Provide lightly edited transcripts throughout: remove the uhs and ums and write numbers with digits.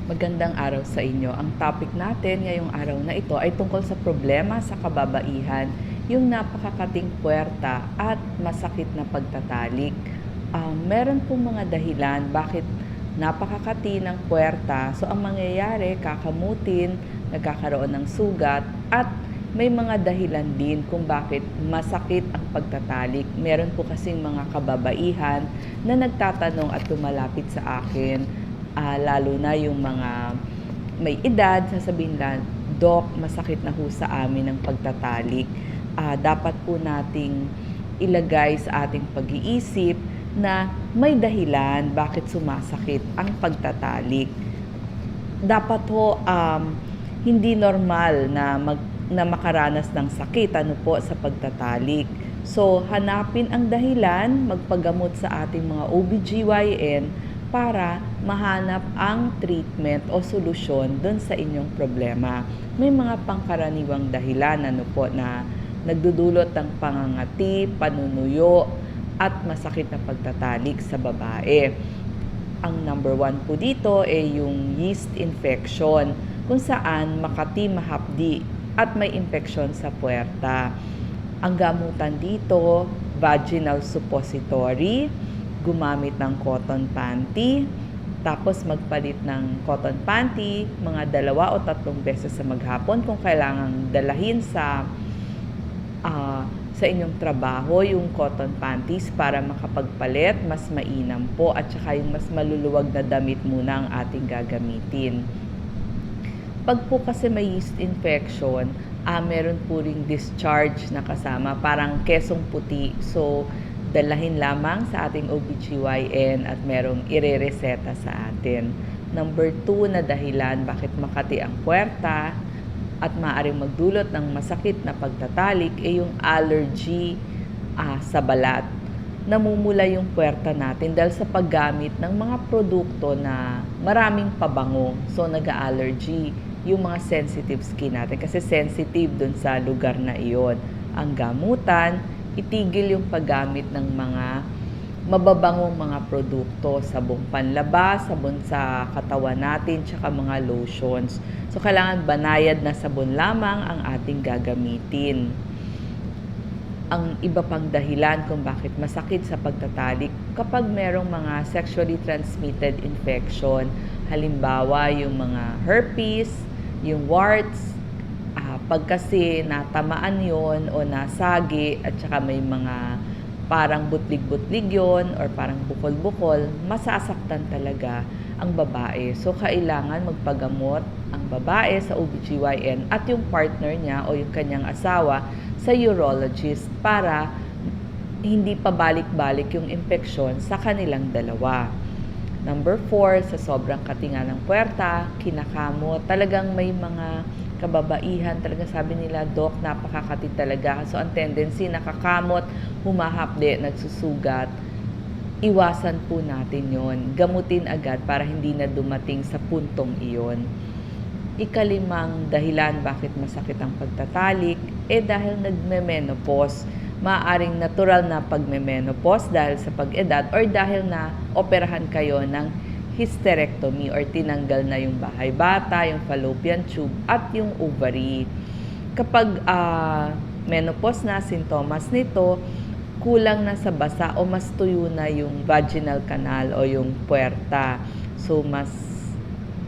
Magandang araw sa inyo. Ang topic natin ngayong araw na ito ay tungkol sa problema sa kababaihan, yung napakakating puwerta at masakit na pagtatalik. Meron pong mga dahilan bakit napakakati ng puwerta. So ang mangyayari, kakamutin, nagkakaroon ng sugat at may mga dahilan din kung bakit masakit ang pagtatalik. Meron po kasing mga kababaihan na nagtatanong at lumalapit sa akin, lalo na yung mga may edad, sasabihin lang, "Doc, masakit na ho sa amin ang pagtatalik." Dapat po nating ilagay sa ating pag-iisip na may dahilan bakit sumasakit ang pagtatalik. Dapat ho, hindi normal na makaranas ng sakit po sa pagtatalik. So, hanapin ang dahilan, magpagamot sa ating mga OBGYN para mahanap ang treatment o solusyon dun sa inyong problema. May mga pangkaraniwang dahilan na nagdudulot ng pangangati, panunuyo, at masakit na pagtatalik sa babae. Ang number 1 po dito ay yung yeast infection, kung saan makati, mahapdi, at may infeksyon sa puwerta. Ang gamutan dito, vaginal suppository, gumamit ng cotton panty, tapos magpalit ng cotton panty mga 2 o 3 beses sa maghapon kung kailangang dalahin sa inyong trabaho yung cotton panties para makapagpalit, mas mainam po, at saka yung mas maluluwag na damit muna ang ating gagamitin. Pag po kasi may yeast infection, meron po ring discharge na kasama, parang kesong puti. So, dalahin lamang sa ating OBGYN at merong irereseta sa atin. Number 2 na dahilan bakit makati ang puwerta at maaaring magdulot ng masakit na pagtatalik ay yung allergy sa balat. Namumula yung puwerta natin dahil sa paggamit ng mga produkto na maraming pabango. So, nag-allergy yung mga sensitive skin natin kasi sensitive dun sa lugar na iyon. Ang gamutan, itigil yung paggamit ng mga mababangong mga produkto, sabong panlaba, sabon sa katawan natin, tsaka mga lotions. So, kailangan banayad na sabon lamang ang ating gagamitin. Ang iba pang dahilan kung bakit masakit sa pagtatalik kapag merong mga sexually transmitted infection, halimbawa yung mga herpes, yung warts, pag kasi natamaan yon o nasagi at saka may mga parang butlig-butlig yon or parang bukol-bukol, masasaktan talaga ang babae. So, kailangan magpagamot ang babae sa OBGYN at yung partner niya o yung kanyang asawa sa urologist para hindi pa balik-balik yung infeksyon sa kanilang dalawa. Number 4, sa sobrang katinga ng puwerta, kinakamot, talagang may mga kababaihan, talaga sabi nila, "Doc, napakakati talaga." So, ang tendency, nakakamot, humahapde, nagsusugat. Iwasan po natin yon. Gamutin agad para hindi na dumating sa puntong iyon. Ika-5 dahilan bakit masakit ang pagtatalik, dahil nagme-menopause. Maaaring natural na pagme-menopause dahil sa pag-edad or dahil na operahan kayo ng hysterectomy or tinanggal na yung bahay bata, yung fallopian tube, at yung ovary. Kapag menopause na, sintomas nito, kulang na sa basa o mas tuyo na yung vaginal canal o yung puwerta. So, mas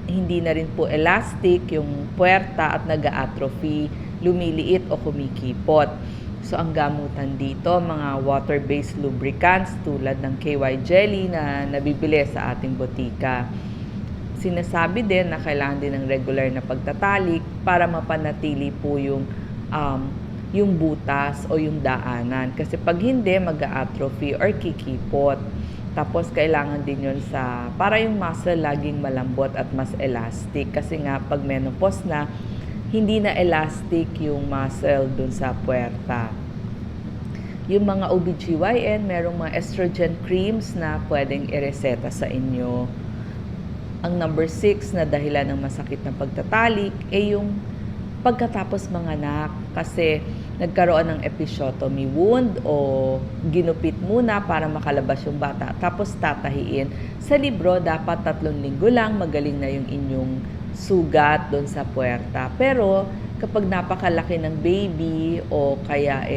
hindi na rin po elastic yung puwerta at nag-atrophy, lumiliit o kumikipot. So, ang gamutan dito, mga water-based lubricants tulad ng KY jelly na nabibili sa ating botika. Sinasabi din na kailangan din ng regular na pagtatalik para mapanatili po yung butas o yung daanan. Kasi pag hindi, mag-atrophy or kikipot. Tapos, kailangan din yun para yung muscle laging malambot at mas elastic. Kasi nga, pag menopause na, hindi na elastic yung muscle dun sa puwerta. Yung mga OBGYN, merong mga estrogen creams na pwedeng ireseta sa inyo. Ang number 6 na dahilan ng masakit na pagtatalik ay yung pagkatapos manganak kasi nagkaroon ng episiotomy wound o ginupit muna para makalabas yung bata tapos tatahiin. Sa libro, dapat 3 linggo lang magaling na yung inyong sugat doon sa puwerta. Pero kapag napakalaki ng baby o kaya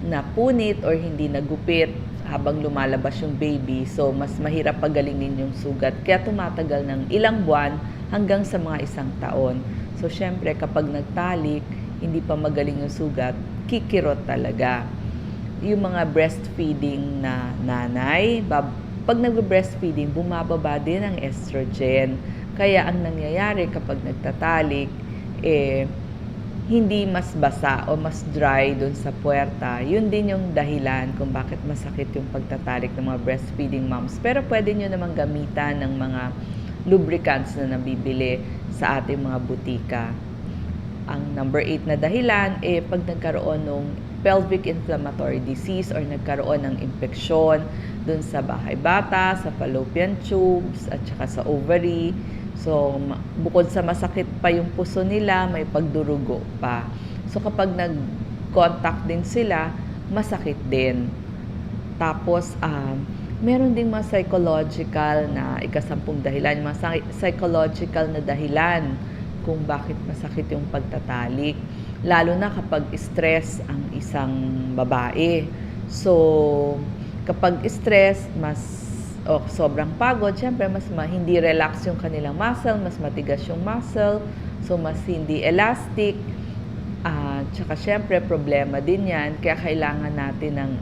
napunit or hindi nagupit habang lumalabas yung baby, so mas mahirap pagalingin yung sugat. Kaya tumatagal ng ilang buwan hanggang sa mga 1 taon. So, syempre, kapag nagtalik, hindi pa magaling yung sugat, kikirot talaga. Yung mga breastfeeding na nanay, pag nag-breastfeeding, bumababa din ang estrogen. Kaya ang nangyayari kapag nagtatalik, hindi mas basa o mas dry dun sa puwerta. Yun din yung dahilan kung bakit masakit yung pagtatalik ng mga breastfeeding moms. Pero pwede nyo namang gamitan ng mga lubricants na nabibili sa ating mga butika. Ang number 8 na dahilan, pag nagkaroon ng pelvic inflammatory disease or nagkaroon ng infeksyon dun sa bahay bata, sa fallopian tubes, at saka sa ovary. So, bukod sa masakit pa yung puso nila, may pagdurugo pa. So, kapag nag-contact din sila, masakit din. Tapos, meron ding mga psychological na ika-10 dahilan, mga psychological na dahilan kung bakit masakit yung pagtatalik. Lalo na kapag stress ang isang babae. So, kapag stress, sobrang pagod, syempre mas hindi relax yung kanilang muscle, mas matigas yung muscle, so mas hindi elastic. Tsaka syempre problema din yan, kaya kailangan natin ng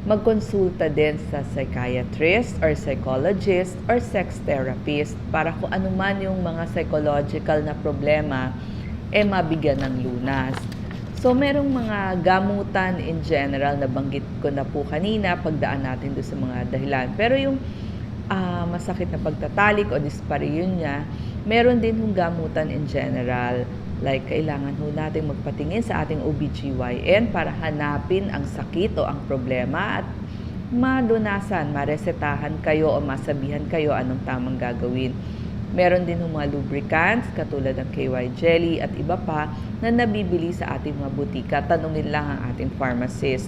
magkonsulta din sa psychiatrist or psychologist or sex therapist para kung ano man yung mga psychological na problema, mabigyan ng lunas. So, merong mga gamutan in general, nabanggit ko na po kanina, pagdaan natin doon sa mga dahilan. Pero yung masakit na pagtatalik o dyspareunia, meron din yung gamutan in general. Like, kailangan ho natin magpatingin sa ating OBGYN para hanapin ang sakit o ang problema at malunasan, maresetahan kayo o masabihan kayo anong tamang gagawin. Meron din mga lubricants katulad ng KY jelly at iba pa na nabibili sa ating mga butika. Tanungin lang ang ating pharmacist.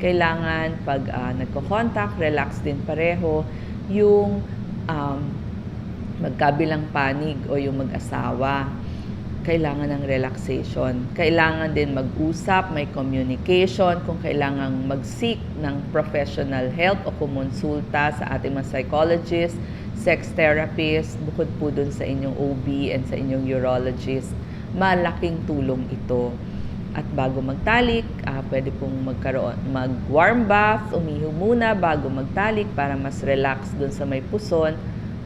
Kailangan pag nagko-contact, relax din pareho yung magkabilang panig o yung mag-asawa. Kailangan ng relaxation. Kailangan din mag-usap, may communication, kung kailangan mag-seek ng professional help o kumonsulta sa ating mga psychologist, sex therapist, bukod po dun sa inyong OB and sa inyong urologist. Malaking tulong ito. At bago magtalik, pwede pong mag-warm bath, umiho muna bago magtalik para mas relax dun sa may puson.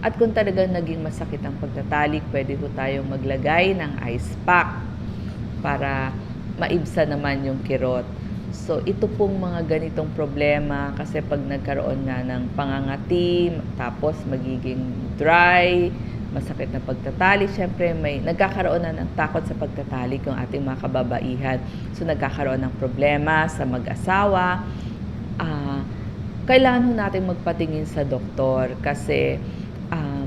At kung talagang naging masakit ang pagtatalik, pwede po tayong maglagay ng ice pack para maibsan naman yung kirot. So, ito pong mga ganitong problema kasi pag nagkaroon nga ng pangangati, tapos magiging dry, masakit na pagtatalik, syempre nagkakaroon na ng takot sa pagtatalik yung ating mga kababaihan. So, nagkakaroon ng problema sa mag-asawa. Kailangan ho natin magpatingin sa doktor kasi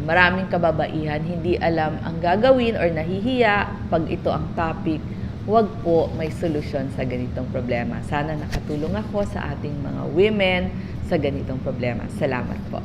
maraming kababaihan hindi alam ang gagawin or nahihiya pag ito ang topic. Huwag po, may solusyon sa ganitong problema. Sana nakatulong ako sa ating mga women sa ganitong problema. Salamat po.